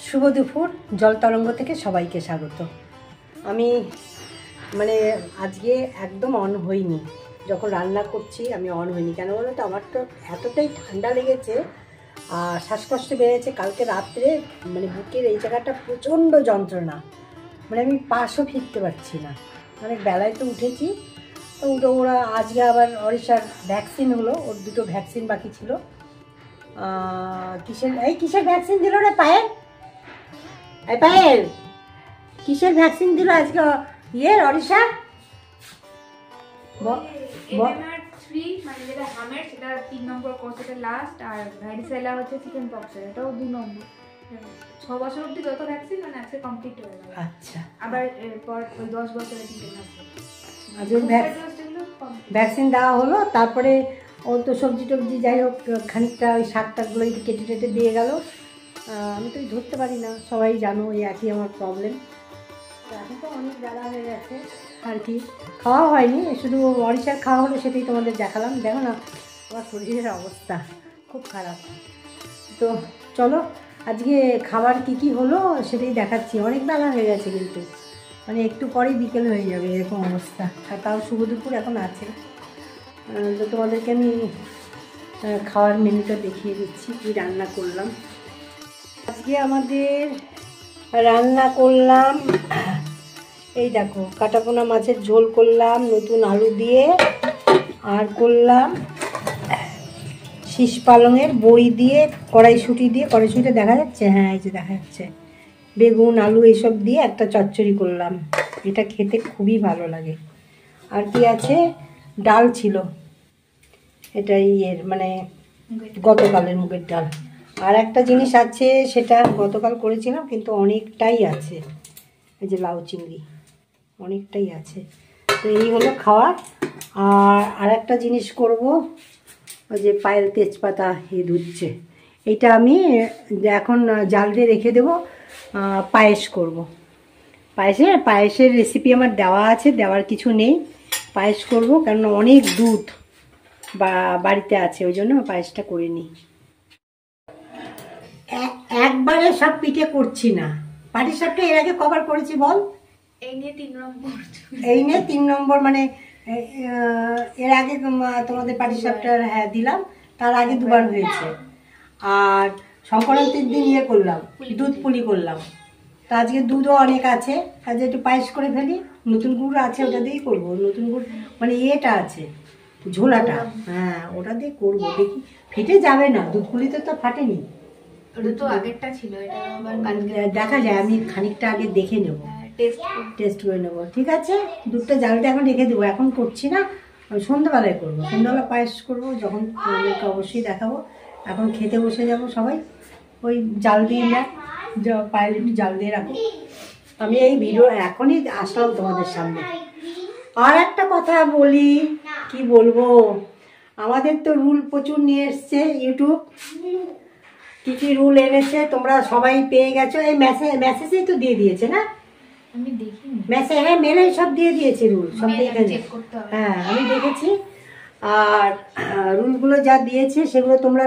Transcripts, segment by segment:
শুভ দুপুর জল তরঙ্গ থেকে সবাইকে স্বাগত। আমি আজকে একদম অন হইনি, যখন রান্না করছি আমি অন হইনি। কেন বলো তো, আমার তো এতটাই ঠান্ডা লেগেছে আর শ্বাসকষ্ট বেড়েছে। কালকে রাত্রে বুকের এই জায়গাটা প্রচণ্ড যন্ত্রণা, আমি পাশও ফিরতে পারছি না। অনেক বেলায় তো উঠেছি, তো ওরা আজকে আবার অরিশার ভ্যাকসিন হলো, ওর দুটো ভ্যাকসিন বাকি ছিল। কিসের ভ্যাকসিন দিল রে পায়েল? পায়েল কিসের ভ্যাকসিন দিল আজকে অরিশা? যেটা হামের সেটা 3 নম্বর কোর্স, এটা লাস্ট। আর ভ্যারিসেলা হচ্ছে চিকেন পক্সের, এটাও 2 নম্বর। 6 বছর অবধি যত ভ্যাকসিন আজকে কমপ্লিট হয়ে গেল। আচ্ছা, আবার এরপর 10 বছরের টিকা আছে। আজকে ভ্যাকসিন দেওয়া হলো। তারপরে ও তো সবজি টবজি যাই হোক খানিকটা ওই শাকটাকগুলো কেটে টেটে দিয়ে গেল। আমি তো ধরতে পারি না, সবাই জানো, এই একই আমার প্রবলেম। এখন তো অনেক বেলা হয়ে গেছে আর কি, খাওয়া হয়নি, শুধু অরিশার খাওয়া হলো, সেটাই তোমাদের দেখালাম। দেখো না আমার শরীরের অবস্থা খুব খারাপ। তো চলো আজকে খাবার কি হলো সেটাই দেখাচ্ছি। অনেক বেলা হয়ে গেছে, কিন্তু একটু পরেই বিকেল হয়ে যাবে এরকম অবস্থা। আর তাও শুভ দুপুর এখন আছে। তো তোমাদেরকে আমি খাওয়ার মেনুটা দেখিয়ে দিচ্ছি কী রান্না করলাম। আজকে আমাদের রান্না করলাম, এই দেখো কাটাপোনা মাছের ঝোল করলাম নতুন আলু দিয়ে, আর করলাম শীষ পালংয়ের বই দিয়ে কড়াইশুঁটিটা দেখা যাচ্ছে, হ্যাঁ এই যে দেখা যাচ্ছে, বেগুন আলু এইসব দিয়ে একটা চচ্চড়ি করলাম। এটা খেতে খুবই ভালো লাগে। আর কি আছে, ডাল ছিল, এটা গতকালের মুগের ডাল। আর একটা জিনিস আছে, সেটা গতকাল করেছিলাম কিন্তু অনেকটাই আছে, এই যে লাউ চিংড়ি অনেকটাই আছে। তো এই হলো খাওয়ার। আর একটা জিনিস করব, ওই যে পায়েল তেজপাতা ধুচ্ছে, এইটা আমি এখন জাল দিয়ে রেখে দেবো, পায়েস করব। পায়েসের রেসিপি আমার দেওয়া আছে, দেওয়ার কিছু নেই। পায়েস করব কারণ অনেক দুধ বাড়িতে আছে, ওই জন্য পায়েসটা করে নিই। একবারে সব পিঠে করছি না। পাটিসাপটা এর আগে কবার করেছি বল? এই নিয়ে 3 নম্বর। এর আগে তোমাদের পাটিসাপটা দিলাম, তার আগে 2 বার হয়েছে। আর সংক্রান্তির দিন করলাম, দুধ পুলি করলাম। তা আজকে দুধও অনেক আছে, কাজে একটু পায়েস করে ফেলি। নতুন গুড় আছে, ওটা দিয়েই করবো। নতুন গুড় এটা আছে, ঝোলাটা, হ্যাঁ ওটা দিয়ে করবো। দেখি ফেটে যাবে না, দুধ পুলিতে তো ফাটেনি। ওটা তো আগেরটা ছিল, এটা আবার দেখা যায়, আমি খানিকটা আগে দেখে নেবো, টেস্ট করে নেবো। ঠিক আছে, দুধটা জালটা এখন রেখে দেবো, এখন করছি না, সন্ধ্যাবেলায় করবো। সন্ধ্যাবেলা পায়েস করবো, যখন অবশ্যই দেখাবো। এখন খেতে বসে যাব সবাই। ওই জাল দিয়ে পায়েল একটু জাল দিয়ে রাখো। আমি এই ভিডিও এখনই আসলাম তোমাদের সামনে। আর একটা কথা বলি, কি বলবো, আমাদের তো রুল প্রচুর নিয়ে এসছে ইউটিউব। কি রুল এনেছে তোমরা সবাই পেয়ে গেছো, এই মেসেজেই তো দিয়ে দিয়েছে না? আমি দেখিনি মেসেজ, হ্যাঁ মেলে সব দিয়ে দিয়েছে রুল, সব দিয়ে হ্যাঁ আমি দেখেছি। আর রুলগুলো যা দিয়েছে সেগুলো তোমরা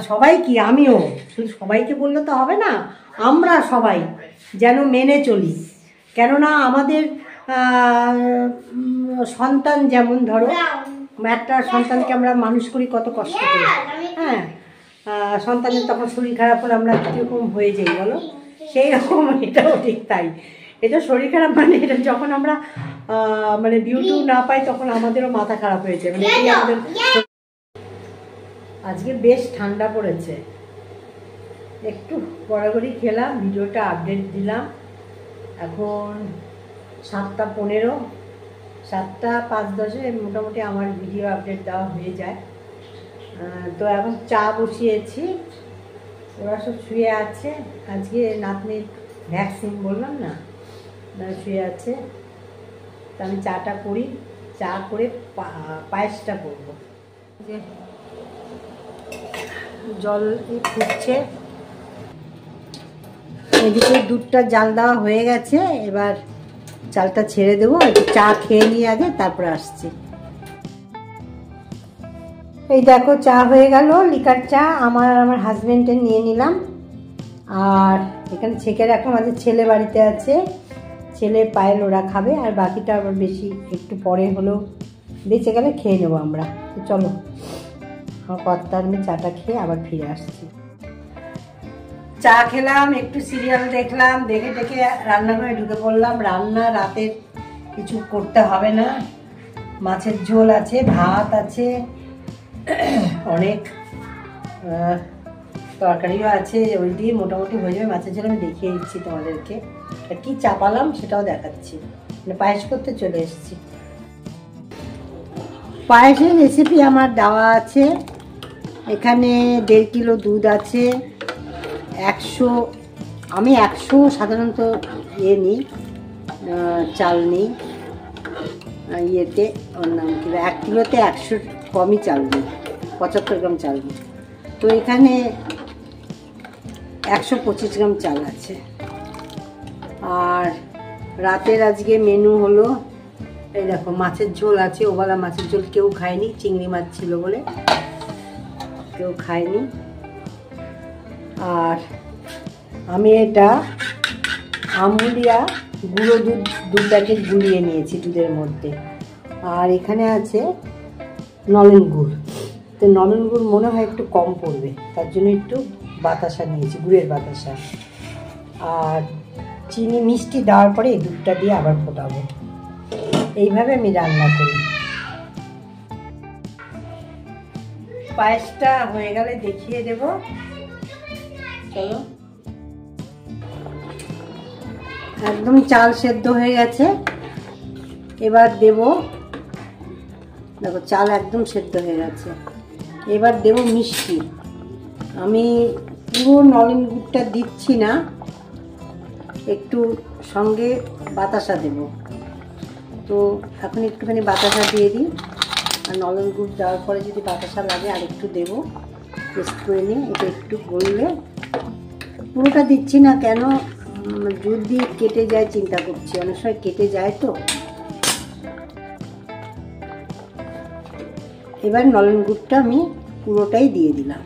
সবাই কি, আমিও, শুধু সবাইকে বললে তো হবে না, আমরা সবাই যেন মেনে চলি। কেননা আমাদের সন্তান, যেমন ধরো একটা সন্তানকে আমরা মানুষ করি কত কষ্ট করে, হ্যাঁ সন্তানের তখন শরীর খারাপ হলে আমরা কীরকম হয়ে যাই বলো, সেই রকম এটাও ঠিক তাই। এটা শরীর খারাপ এটা যখন আমরা ভিউ না পাই তখন আমাদেরও মাথা খারাপ হয়েছে। আমাদের আজকে বেশ ঠান্ডা পড়েছে, একটু গড়াগড়ি খেলাম, ভিডিওটা আপডেট দিলাম। এখন 7:15, 7:05-10 মোটামুটি আমার ভিডিও আপডেট দেওয়া হয়ে যায়। তো এখন চা বসিয়েছি, ওরা সব শুয়ে আছে। আজকে নাতনির ভ্যাকসিন বললাম না, শুয়ে আছে। তা আমি চাটা করি, চা করে পায়েসটা করবো। জল ফুটছে, এদিকে দুধটা জাল দেওয়া হয়ে গেছে, এবার চালটা ছেড়ে দেবো। একটু চা খেয়ে নিয়ে আগে, তারপরে আসছি। এই দেখো চা হয়ে গেল, লিকার চা। আমার হাজবেন্ডের নিয়ে নিলাম। আর এখানে ছেঁকে রাখলাম, আমাদের ছেলে বাড়িতে আছে, ছেলে পায়েল ওরা খাবে, আর বাকিটা আবার বেশি একটু পরে হলেও বেঁচে গেলে খেয়ে নেবো আমরা। তো চলো, আমার কর্তার আমি চাটা খেয়ে আবার ফিরে আসছি। চা খেলাম, একটু সিরিয়াল দেখলাম, দেখে দেখে রান্নাঘরে ঢুকে পড়লাম। রান্না রাতের কিছু করতে হবে না, মাছের ঝোল আছে, ভাত আছে, অনেক তরকারিও আছে, ওই দিয়ে মোটামুটি হয়ে যাবে। মাছের ঝোল আমি দেখিয়ে দিচ্ছি তোমাদেরকে, কি চাপালাম সেটাও দেখাচ্ছি। মানে পায়েস করতে চলে এসেছি। পায়েসের রেসিপি আমার দেওয়া আছে, এখানে 1.5 কিলো দুধ আছে, 100, আমি 100 সাধারণত নিই, চাল নিই ইয়েতে, ওর নাম কি, 1 কিলোতে 100 কমই চাল নিই, 75 গ্রাম চাল নিই। তো এখানে 125 গ্রাম চাল আছে। আর রাতের আজকে মেনু হলো, এই দেখো মাছের ঝোল আছে, ওবেলা মাছের ঝোল কেউ খায়নি, চিংড়ি মাছ ছিল বলে কেউ খায়নি। আর আমি এটা আমুলিয়া গুঁড়ো দুধ 2 প্যাকেট গুলিয়ে নিয়েছি দুধের মধ্যে। আর এখানে আছে নলেন গুড়, তো নলেন গুড় মনে হয় একটু কম পড়বে, তার জন্য একটু বাতাসা নিয়েছি, গুড়ের বাতাসা। আর চিনি মিষ্টি দেওয়ার পরে এই দুধটা দিয়ে আবার ফোটাবো। এইভাবে আমি রান্না করি। পায়েসটা হয়ে গেলে দেখিয়ে দেব, চলো। একদম চাল সেদ্ধ হয়ে গেছে, এবার দেব, দেখো চাল একদম সেদ্ধ হয়ে গেছে। এবার দেব মিষ্টি। আমি পুরো নলেন গুড়টা দিচ্ছি না, একটু সঙ্গে বাতাসা দেব। তো এখন একটুখানি বাতাসা দিয়ে দিই, আর নলেন গুড় দেওয়ার পরে যদি বাতাসা লাগে আর একটু দেবো, টেস্ট করে নিই। এটা একটু গললে, পুরোটা দিচ্ছি না, কেন যদি কেটে যায় চিন্তা করছি, অনেক সময় কেটে যায় তো। এবার নলেন গুড়টা আমি পুরোটাই দিয়ে দিলাম।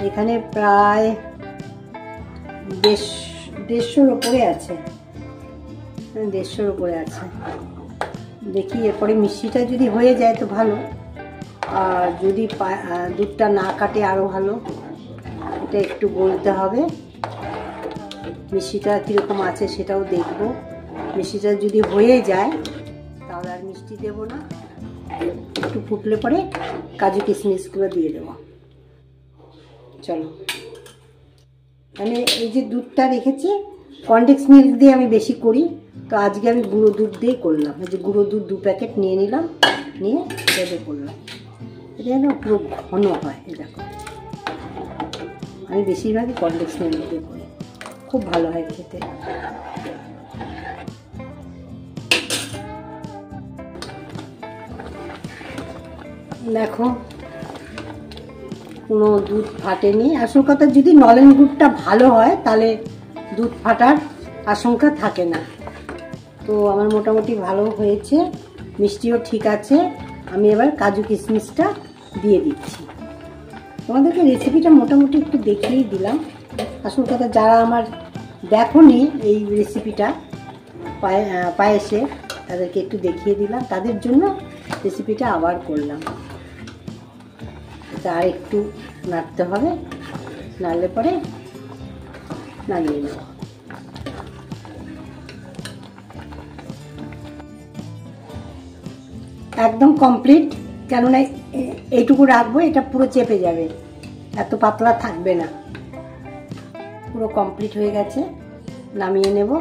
এখানে প্রায় 150-র উপরে আছে, 150-র উপরে আছে। দেখি এরপরে মিষ্টিটা যদি হয়ে যায় তো ভালো, আর যদি দুধটা না কাটে আরও ভালো। এটা একটু গলতে হবে, মিষ্টিটা কীরকম আছে সেটাও দেখব। মিষ্টিটা যদি হয়ে যায় তাহলে আর মিষ্টি দেব না, একটু ফুটলে পরে কাজু কিশমিশগুলো দিয়ে দেব। চলো, আমি এই যে দুধটা রেখেছি, কনডেন্স মিল্ক দিয়ে আমি বেশি করি, তো আজকে আমি গুঁড়ো দুধ দিয়ে করলাম। এই যে গুঁড়ো দুধ 2 প্যাকেট নিয়ে নিলাম, নিয়ে এটা দিয়ে করলাম। এটা যেন পুরো ঘন হয়। এই দেখো, আমি বেশিরভাগই কনডেন্স মিল্ক দিয়ে করি, খুব ভালো হয় খেতে। দেখো কোনো দুধ ফাটেনি। আসল কথা, যদি নলেন গুড়টা ভালো হয় তাহলে দুধ ফাটার আশঙ্কা থাকে না। তো আমার মোটামুটি ভালো হয়েছে, মিষ্টিও ঠিক আছে। আমি এবার কাজু কিশমিশটা দিয়ে দিচ্ছি। তোমাদেরকে রেসিপিটা মোটামুটি একটু দেখিয়েই দিলাম। আসল কথা, যারা আমার দেখোনি এই রেসিপিটা পায়েসে, তাদেরকে একটু দেখিয়ে দিলাম, তাদের জন্য রেসিপিটা আবার করলাম। এটা আর একটু নাড়তে হবে, নাড়লে পরে নামিয়ে নেব। একদম কমপ্লিট, কেননা এইটুকু রাখবো, এটা পুরো চেপে যাবে, এত পাতলা থাকবে না। পুরো কমপ্লিট হয়ে গেছে, নামিয়ে নেব।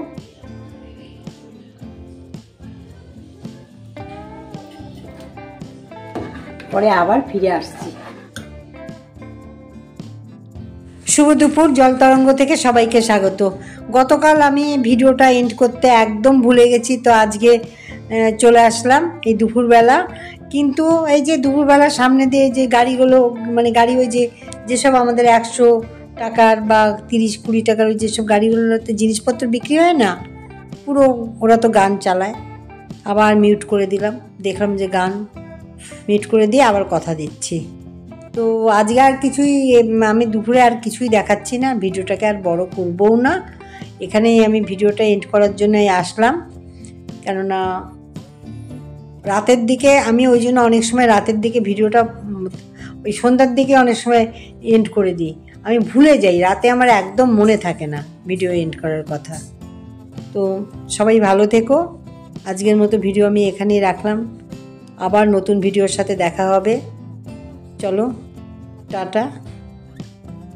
পরে আবার ফিরে আসছি। শুভ দুপুর, জল তরঙ্গ থেকে সবাইকে স্বাগত। গতকাল আমি ভিডিওটা এন্ড করতে একদম ভুলে গেছি, তো আজকে চলে আসলাম এই দুপুরবেলা। কিন্তু এই যে দুপুরবেলার সামনে দিয়ে যে গাড়িগুলো, মানে গাড়ি ওই যেসব আমাদের 100 টাকার বা 30-20 টাকার ওই যেসব গাড়িগুলোতে জিনিসপত্র বিক্রি হয় না, পুরো ওরা তো গান চালায়। আবার মিউট করে দিলাম, দেখলাম যে গান মিউট করে দিয়ে আবার কথা দিচ্ছি। তো আজকে আর কিছুই আমি দুপুরে আর কিছুই দেখাচ্ছি না, ভিডিওটাকে আর বড় করবও না। এখানেই আমি ভিডিওটা এন্ড করার জন্যই আসলাম, কেননা রাতের দিকে আমি ওই জন্য অনেক সময় রাতের দিকে ভিডিওটা ওই সন্ধ্যার দিকে অনেক সময় এন্ড করে দিই। আমি ভুলে যাই, রাতে আমার একদম মনে থাকে না ভিডিও এন্ড করার কথা। তো সবাই ভালো থেকো। আজকের মতো ভিডিও আমি এখানেই রাখলাম, আবার নতুন ভিডিওর সাথে দেখা হবে। চলো, টাটা।